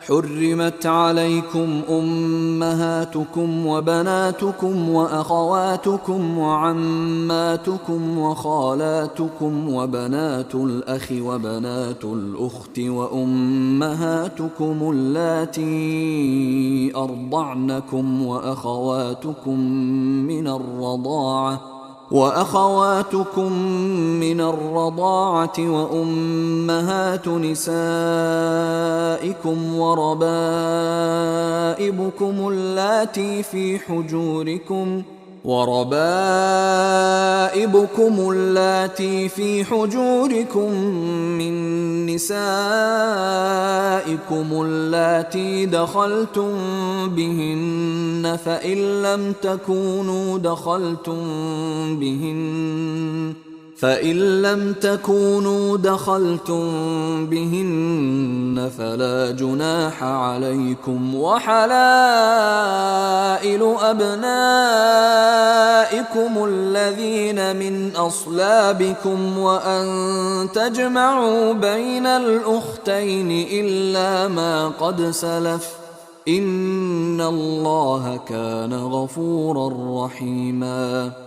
حرمت عليكم أمهاتكم وبناتكم وأخواتكم وعماتكم وخالاتكم وبنات الأخ وبنات الأخت وأمهاتكم اللاتي أرضعنكم وأخواتكم من الرضاعة وأمهات نسائكم وربائبكم اللاتي في حجوركم من نسائكم اللاتي دخلتم بهن فإن لم تكونوا دخلتم بهن فلا جناح عليكم، وحلائل أبنائكم الذين من أصلابكم وأن تجمعوا بين الأختين إلا ما قد سلف، إن الله كان غفورا رحيما.